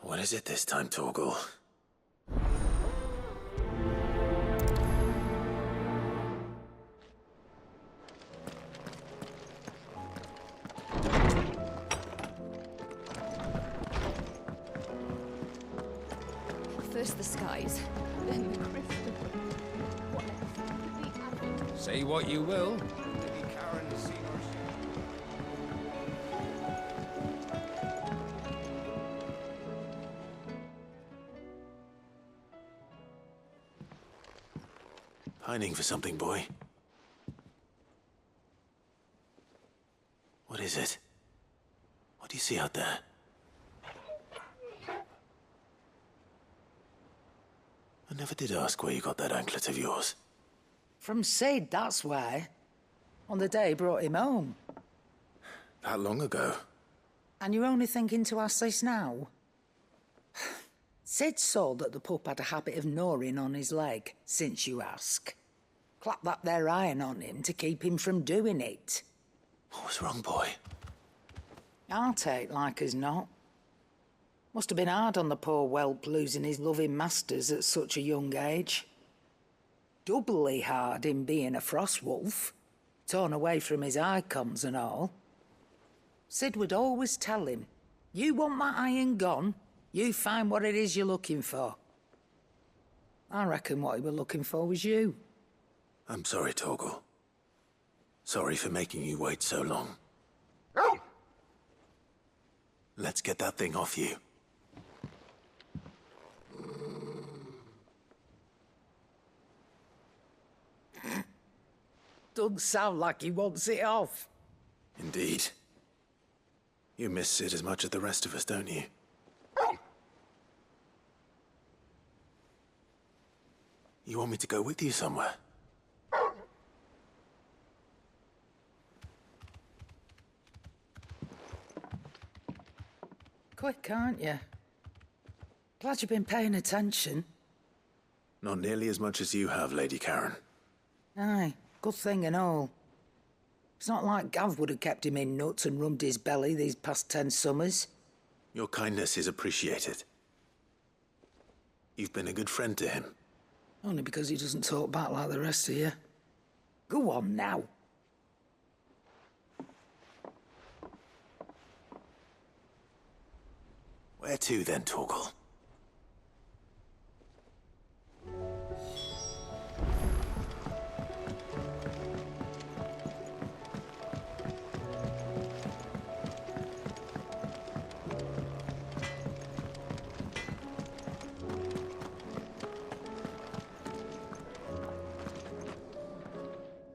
What is it this time, Torgal? First the skies, then the crystal. What else? Say what you will. Lady Karen has seen her. Pining for something, boy. What is it? What do you see out there? I never did ask where you got that anklet of yours. From Sid, that's why. On the day he brought him home. That long ago? And you're only thinking to ask this now? Sid saw that the pup had a habit of gnawing on his leg, since you ask. Clap that there iron on him to keep him from doing it. What was wrong, boy? I'll take like as not. Must have been hard on the poor whelp losing his loving masters at such a young age. Doubly hard in being a frost wolf, torn away from his icons and all. Sid would always tell him, you want that iron gone, you find what it is you're looking for. I reckon what he were looking for was you. I'm sorry, Torgal. Sorry for making you wait so long. Let's get that thing off you. Doesn't sound like he wants it off. Indeed. You miss Sid as much as the rest of us, don't you? You want me to go with you somewhere? Quick, aren't you? Glad you've been paying attention. Not nearly as much as you have, Lady Karen. Aye, good thing and all. It's not like Gav would have kept him in nuts and rubbed his belly these past 10 summers. Your kindness is appreciated. You've been a good friend to him. Only because he doesn't talk back like the rest of you. Go on now. Where to then, Torgal?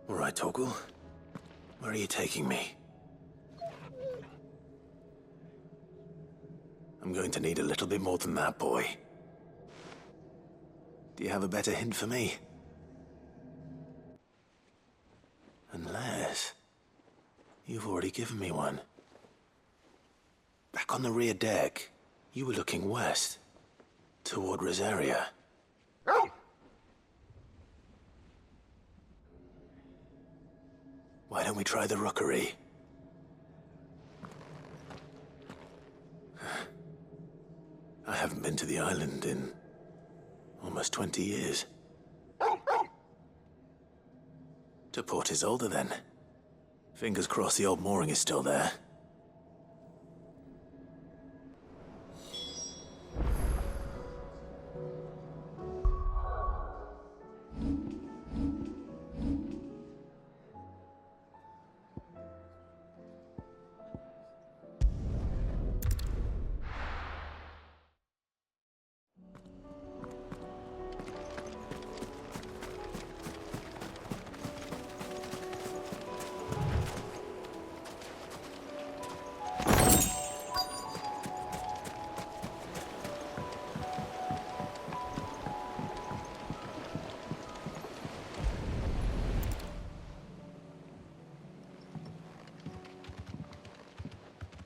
All right, Torgal. Where are you taking me? I'm going to need a little bit more than that, boy. Do you have a better hint for me? Unless... you've already given me one. Back on the rear deck, you were looking west, toward Rosaria. Why don't we try the rookery? I haven't been to the island in almost 20 years. To Port Isolde, then. Fingers crossed the old mooring is still there.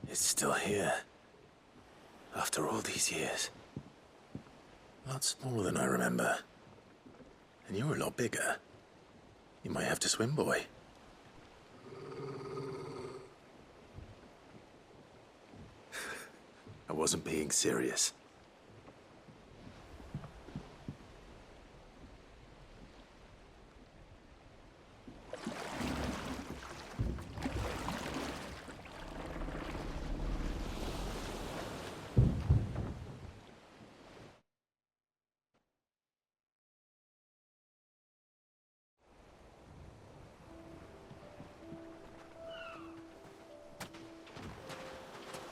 It's still here. After all these years. A lot smaller than I remember. And you're a lot bigger. You might have to swim, boy. I wasn't being serious.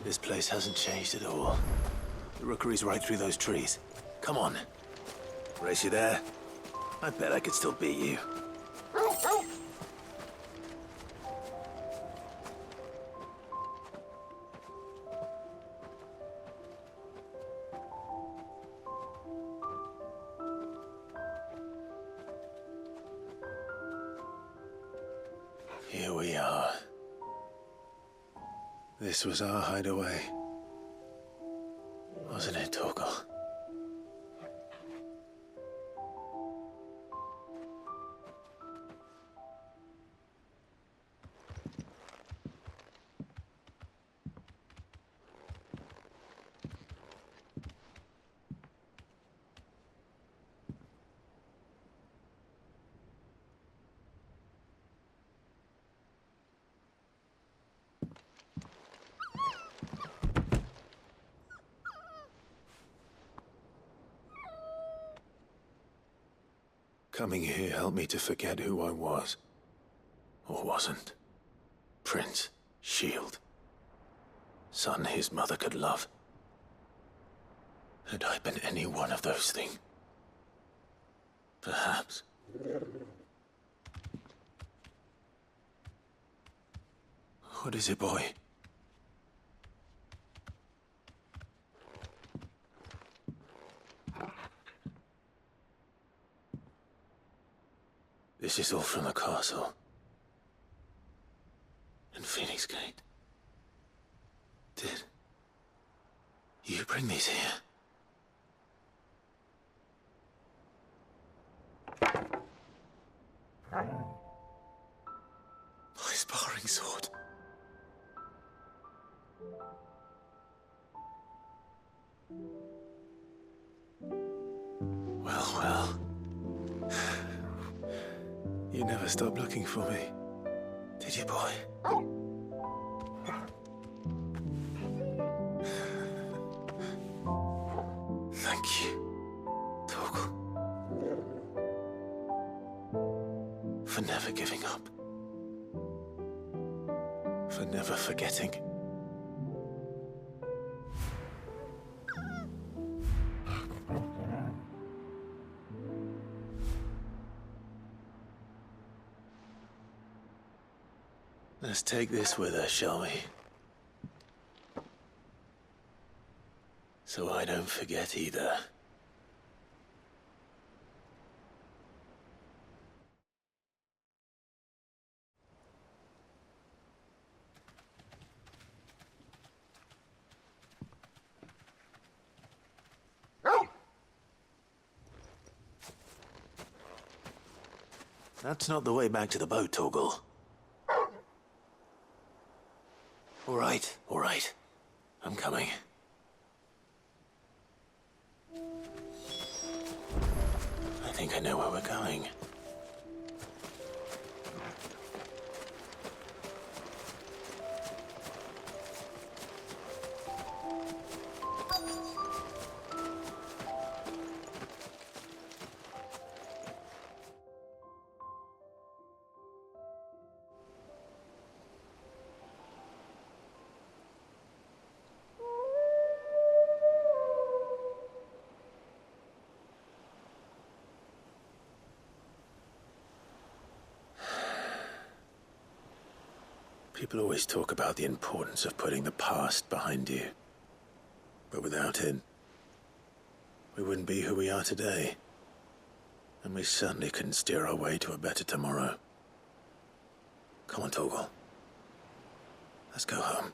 This place hasn't changed at all. The rookery's right through those trees. Come on. Race you there? I bet I could still beat you. Here we are. This was our hideaway. Wasn't it, Torgal? Coming here helped me to forget who I was. Or wasn't. Prince, shield. Son his mother could love. Had I been any one of those things? Perhaps. What is it, boy? This is all from the castle. And Phoenix Gate. Did you bring these here? My sparring sword. Well, well. You never stopped looking for me, did you, boy? Thank you, Torgal. For never giving up. For never forgetting. Let's take this with us, shall we? So I don't forget either. That's not the way back to the boat, Torgal. All right. I'm coming. I think I know where we're going. People always talk about the importance of putting the past behind you. But without it, we wouldn't be who we are today. And we certainly couldn't steer our way to a better tomorrow. Come on, Torgal. Let's go home.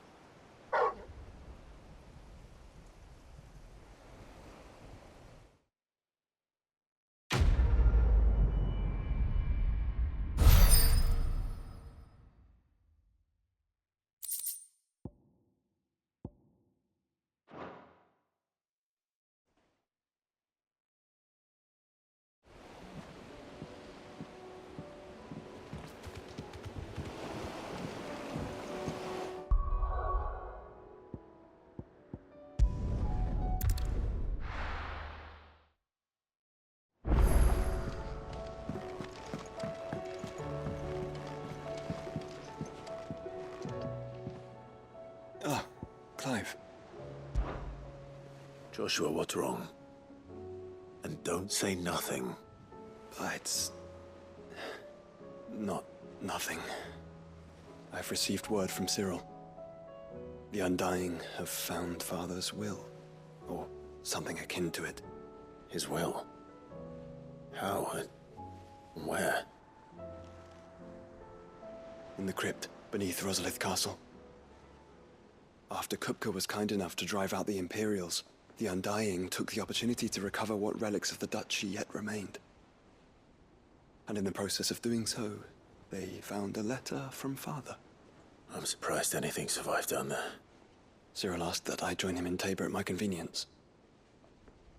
Clive. Joshua, what's wrong? And don't say nothing. It's... not nothing. I've received word from Cyril. The Undying have found Father's will, or something akin to it. His will? How and where? In the crypt beneath Rosalith Castle. After Kupka was kind enough to drive out the Imperials, the Undying took the opportunity to recover what relics of the Duchy yet remained. And in the process of doing so, they found a letter from Father. I'm surprised anything survived down there. Cyril asked that I join him in Tabor at my convenience.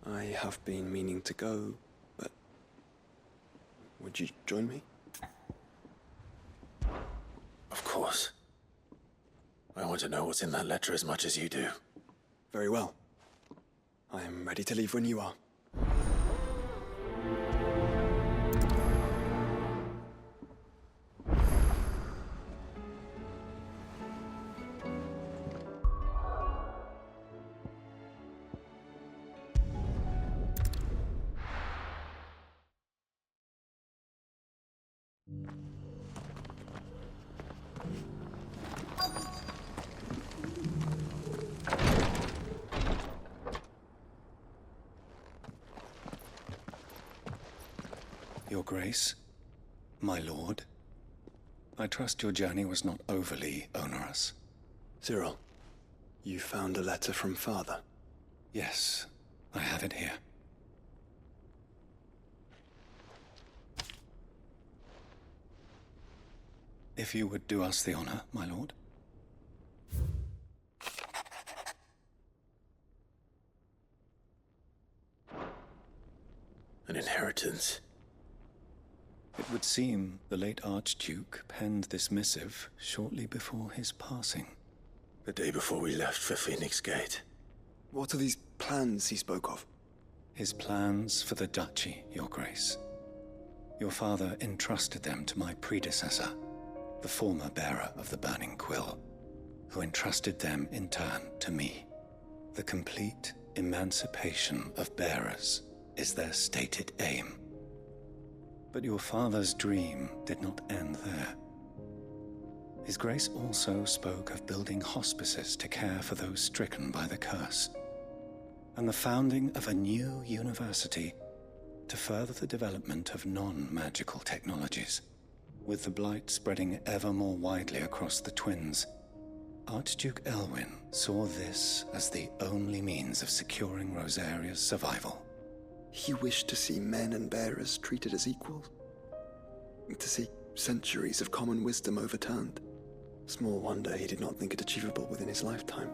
I have been meaning to go, but... would you join me? Of course. I want to know what's in that letter as much as you do. Very well. I am ready to leave when you are. Your Grace, my lord, I trust your journey was not overly onerous. Cyril, you found a letter from Father. Yes, I have it here. If you would do us the honor, my lord. An inheritance. It would seem the late Archduke penned this missive shortly before his passing. The day before we left for Phoenix Gate. What are these plans he spoke of? His plans for the Duchy, Your Grace. Your father entrusted them to my predecessor, the former bearer of the Burning Quill, who entrusted them in turn to me. The complete emancipation of bearers is their stated aim. But your father's dream did not end there. His Grace also spoke of building hospices to care for those stricken by the curse, and the founding of a new university to further the development of non-magical technologies. With the blight spreading ever more widely across the Twins, Archduke Elwyn saw this as the only means of securing Rosaria's survival. He wished to see men and bearers treated as equals. To see centuries of common wisdom overturned. Small wonder he did not think it achievable within his lifetime.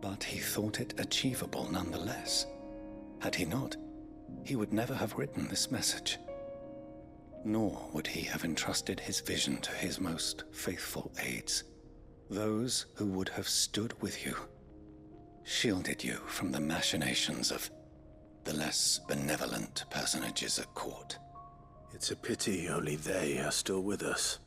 But he thought it achievable nonetheless. Had he not, he would never have written this message. Nor would he have entrusted his vision to his most faithful aides, those who would have stood with you, shielded you from the machinations of the less benevolent personages at court. It's a pity only they are still with us.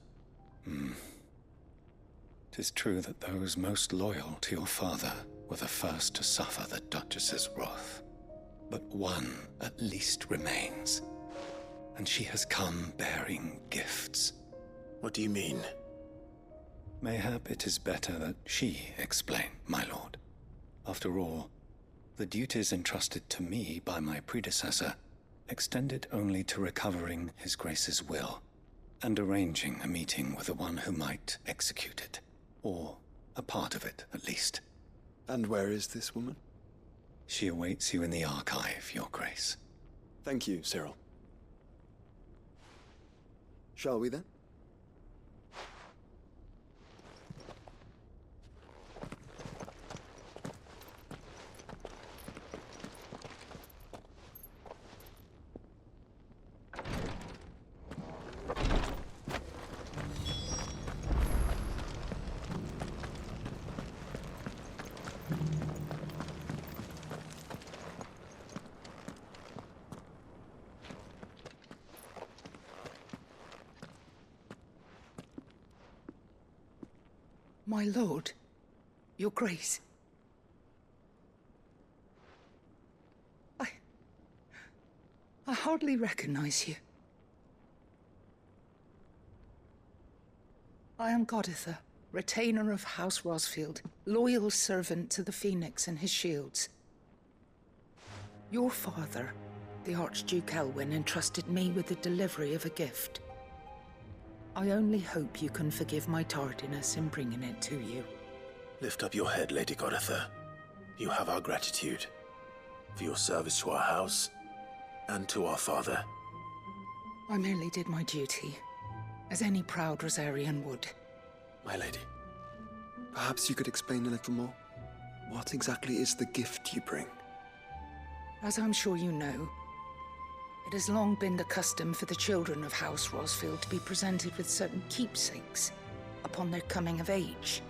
'Tis true that those most loyal to your father were the first to suffer the Duchess's wrath. But one at least remains, and she has come bearing gifts. What do you mean? Mayhap it is better that she explain, my lord. After all, the duties entrusted to me by my predecessor extended only to recovering His Grace's will and arranging a meeting with the one who might execute it, or a part of it at least. And where is this woman? She awaits you in the archive, Your Grace. Thank you, Cyril. Shall we then? My lord, Your Grace, hardly recognize you. I am Goditha, retainer of House Rosfield, loyal servant to the Phoenix and his shields. Your father, the Archduke Elwyn, entrusted me with the delivery of a gift. I only hope you can forgive my tardiness in bringing it to you. Lift up your head, Lady Goditha. You have our gratitude for your service to our house and to our father. I merely did my duty, as any proud Rosarian would. My lady, perhaps you could explain a little more? What exactly is the gift you bring? As I'm sure you know, it has long been the custom for the children of House Rosfield to be presented with certain keepsakes upon their coming of age.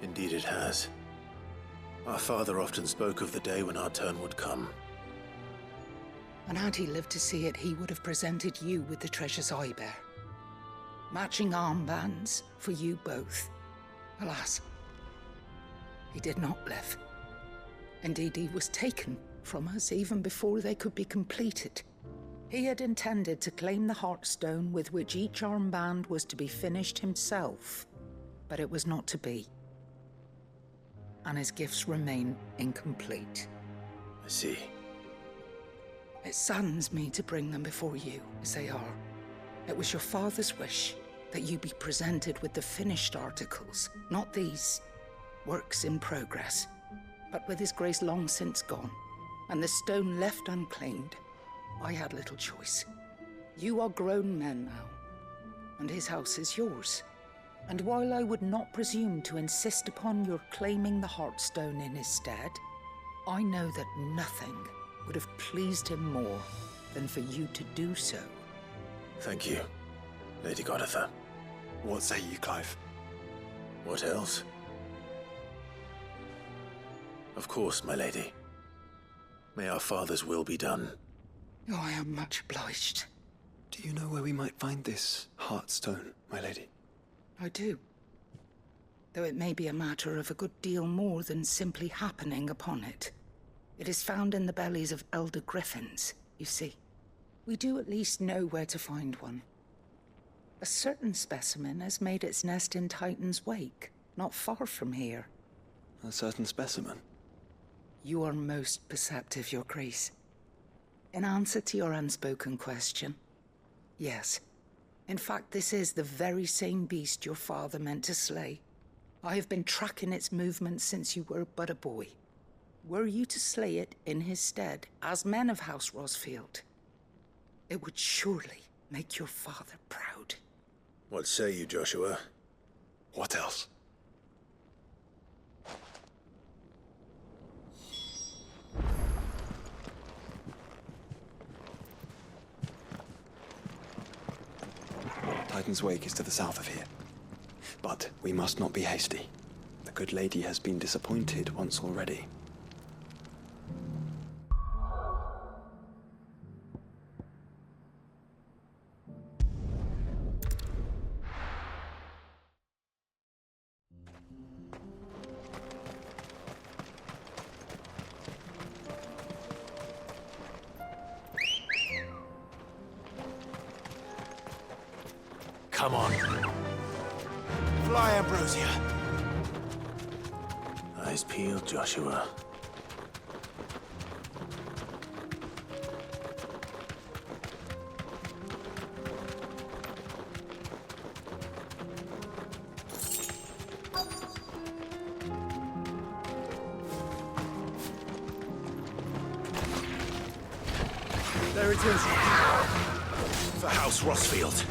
Indeed it has. Our father often spoke of the day when our turn would come. And had he lived to see it, he would have presented you with the treasures I bear. Matching armbands for you both. Alas, he did not live. Indeed, he was taken from us even before they could be completed. He had intended to claim the Heartstone with which each armband was to be finished himself, but it was not to be. And his gifts remain incomplete. I see. It saddens me to bring them before you, as they are. It was your father's wish that you be presented with the finished articles, not these works in progress. But with his grace long since gone, and the stone left unclaimed, I had little choice. You are grown men now, and his house is yours. And while I would not presume to insist upon your claiming the Heartstone in his stead, I know that nothing would have pleased him more than for you to do so. Thank you, Lady Goditha. What say you, Clive? What else? Of course, my lady. May our father's will be done. Oh, I am much obliged. Do you know where we might find this Heartstone, my lady? I do. Though it may be a matter of a good deal more than simply happening upon it. It is found in the bellies of elder griffins, you see. We do at least know where to find one. A certain specimen has made its nest in Titan's Wake, not far from here. A certain specimen? You are most perceptive, Your Grace. In answer to your unspoken question, yes. In fact, this is the very same beast your father meant to slay. I have been tracking its movements since you were but a boy. Were you to slay it in his stead, as men of House Rosfield, it would surely make your father proud. What say you, Joshua? What else? Titan's Wake is to the south of here. But we must not be hasty. The good lady has been disappointed once already. Come on. Fly, Ambrosia. Eyes peeled, Joshua. There it is. For House Rosfield.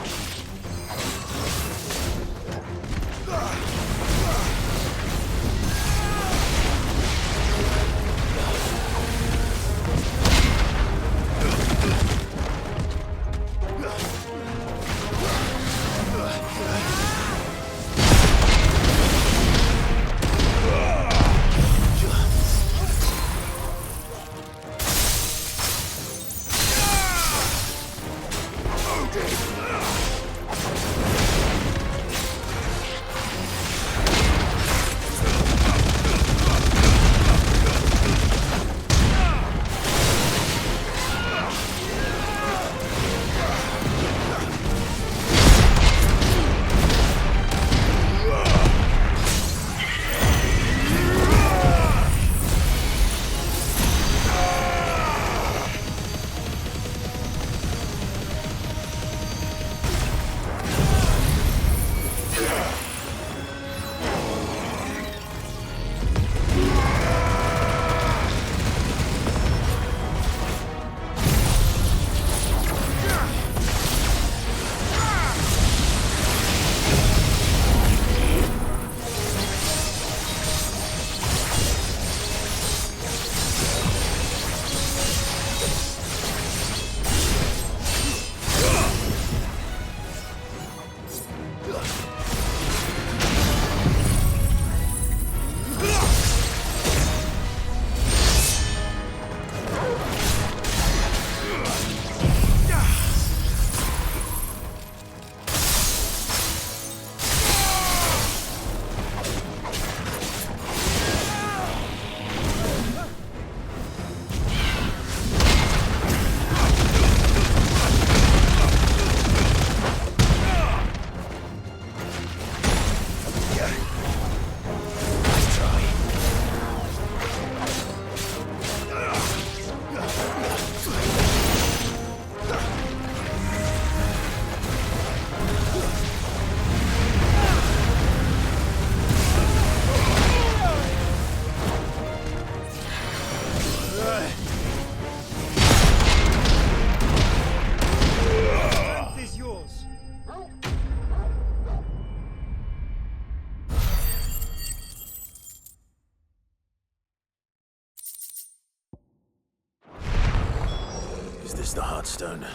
this the Heartstone?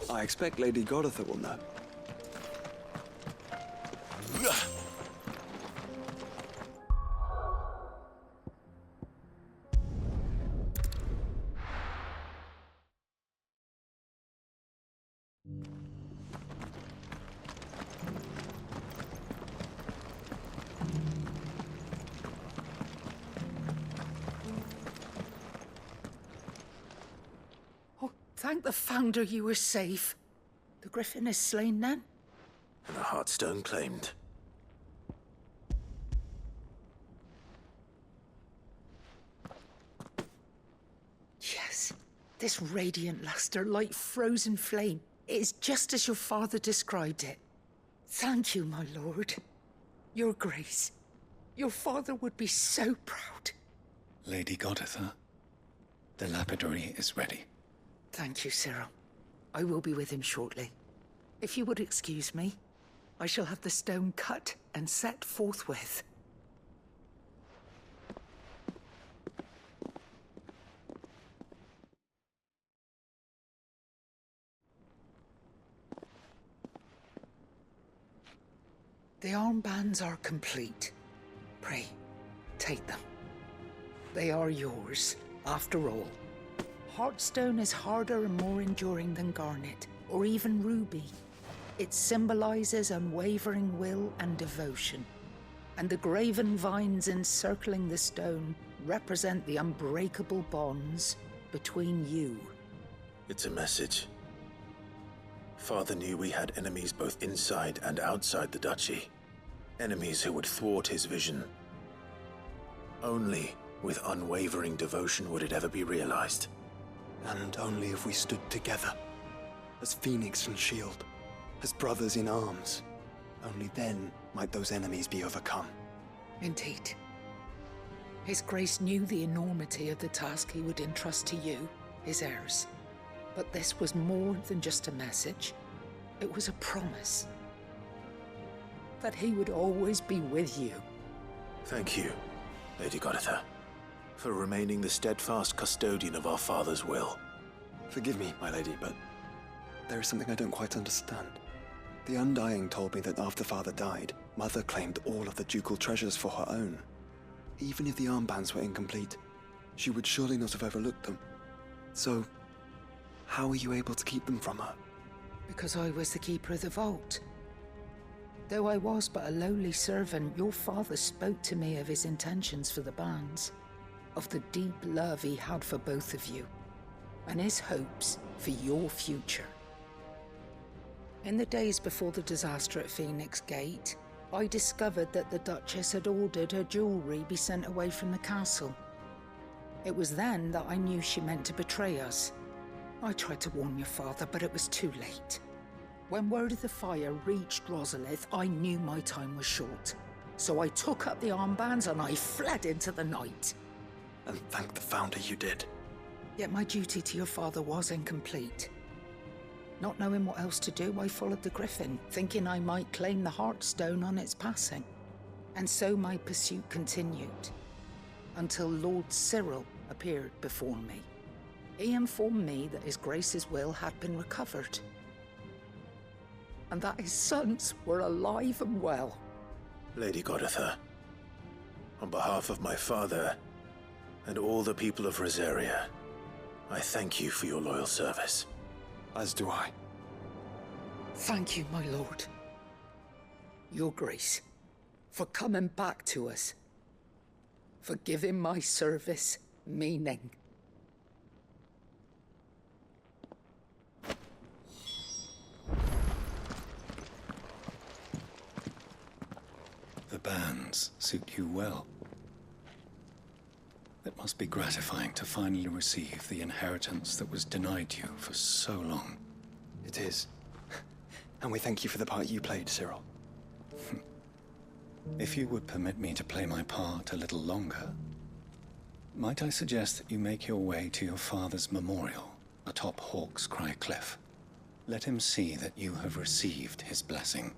I expect Lady Goditha will know. Oh, thank the Founder you were safe. The Griffin is slain then? And the Heartstone claimed. Yes, this radiant luster like frozen flame. It is just as your father described it. Thank you, my lord. Your grace. Your father would be so proud. Lady Goditha, the lapidary is ready. Thank you, Cyril. I will be with him shortly. If you would excuse me, I shall have the stone cut and set forthwith. The armbands are complete. Pray, take them. They are yours, after all. Heartstone is harder and more enduring than garnet, or even ruby. It symbolizes unwavering will and devotion. And the graven vines encircling the stone represent the unbreakable bonds between you. It's a message. Father knew we had enemies both inside and outside the duchy. Enemies who would thwart his vision. Only with unwavering devotion would it ever be realized. And only if we stood together, as Phoenix and Shield, as brothers in arms. Only then might those enemies be overcome. Indeed. His Grace knew the enormity of the task he would entrust to you, his heirs. But this was more than just a message. It was a promise. That he would always be with you. Thank you, Lady Goditha, for remaining the steadfast custodian of our father's will. Forgive me, my lady, but there is something I don't quite understand. The Undying told me that after Father died, Mother claimed all of the ducal treasures for her own. Even if the armbands were incomplete, she would surely not have overlooked them. So, how were you able to keep them from her? Because I was the keeper of the vault. Though I was but a lowly servant, your father spoke to me of his intentions for the bands, of the deep love he had for both of you, and his hopes for your future. In the days before the disaster at Phoenix Gate, I discovered that the Duchess had ordered her jewelry be sent away from the castle. It was then that I knew she meant to betray us. I tried to warn your father, but it was too late. When word of the fire reached Rosalith, I knew my time was short. So I took up the armbands and I fled into the night. And thank the Founder you did. Yet my duty to your father was incomplete. Not knowing what else to do, I followed the Griffin, thinking I might claim the Heartstone on its passing. And so my pursuit continued, until Lord Cyril appeared before me. He informed me that His Grace's will had been recovered, and that his sons were alive and well. Lady Goditha, on behalf of my father and all the people of Rosaria, I thank you for your loyal service. As do I. Thank you, my lord. Your Grace, for coming back to us, for giving my service meaning. The bands suit you well. It must be gratifying to finally receive the inheritance that was denied you for so long. It is. And we thank you for the part you played, Cyril. If you would permit me to play my part a little longer, might I suggest that you make your way to your father's memorial atop Hawk's Cry Cliff? Let him see that you have received his blessing,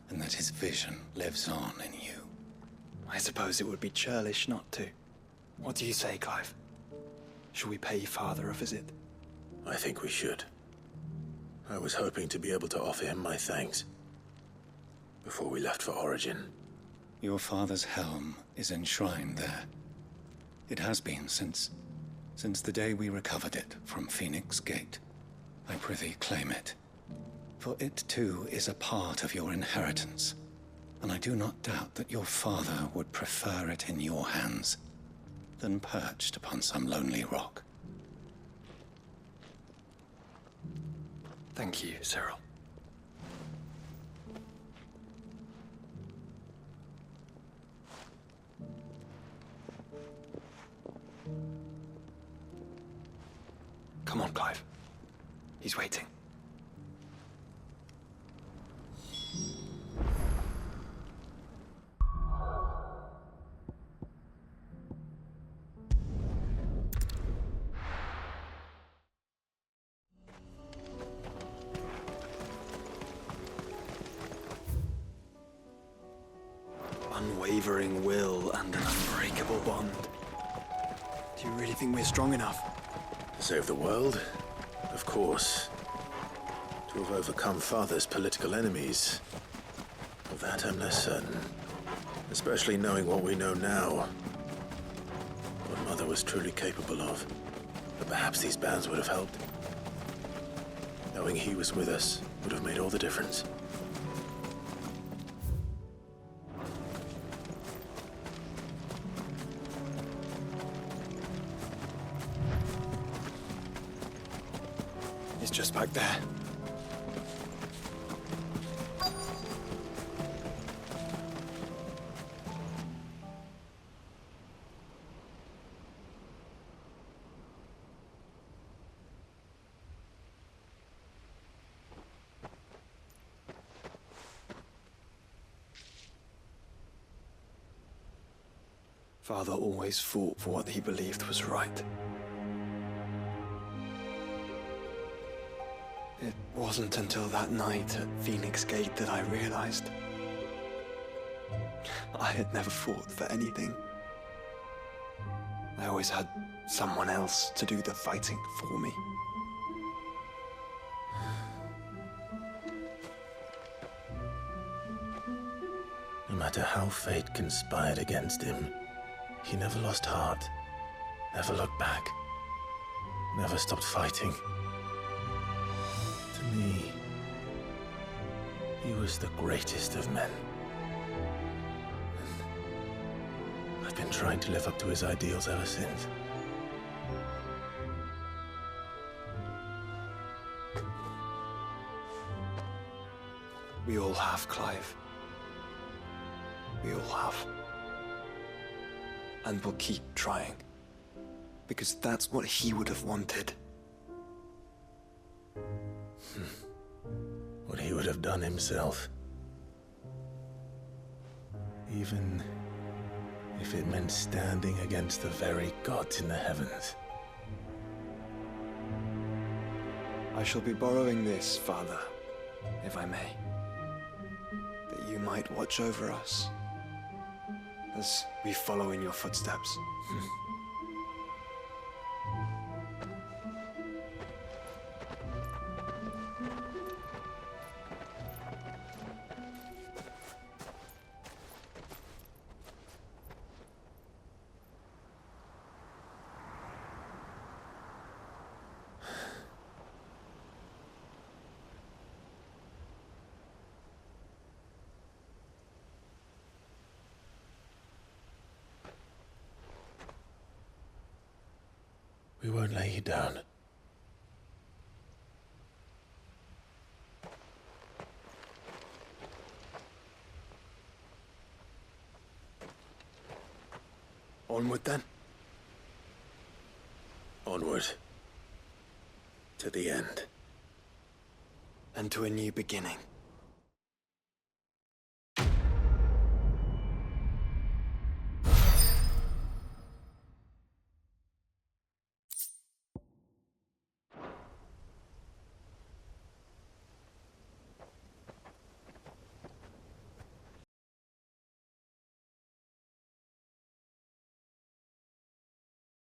and that his vision lives on in you. I suppose it would be churlish not to. What do you say, Clive? Shall we pay Father a visit? I think we should. I was hoping to be able to offer him my thanks before we left for Origin. Your father's helm is enshrined there. It has been since the day we recovered it from Phoenix Gate. I prithee claim it. For it too is a part of your inheritance, and I do not doubt that your father would prefer it in your hands than perched upon some lonely rock. Thank you, Cyril. Come on, Clive. He's waiting. Unwavering will and an unbreakable bond. Do you really think we're strong enough? To save the world? Of course. To have overcome Father's political enemies? Of that I'm less certain. Especially knowing what we know now. What Mother was truly capable of. But perhaps these bands would have helped. Knowing he was with us would have made all the difference. He's just back there. Father always fought for what he believed was right. It wasn't until that night at Phoenix Gate that I realized I had never fought for anything. I always had someone else to do the fighting for me. No matter how fate conspired against him, he never lost heart, never looked back, never stopped fighting. To me, he was the greatest of men. And I've been trying to live up to his ideals ever since. We all have, Clive. We all have. And we'll keep trying. Because that's what he would have wanted. What he would have done himself. Even if it meant standing against the very gods in the heavens. I shall be borrowing this, Father, if I may. That you might watch over us as we follow in your footsteps. We won't lay you down. Onward then. Onward. To the end. And to a new beginning.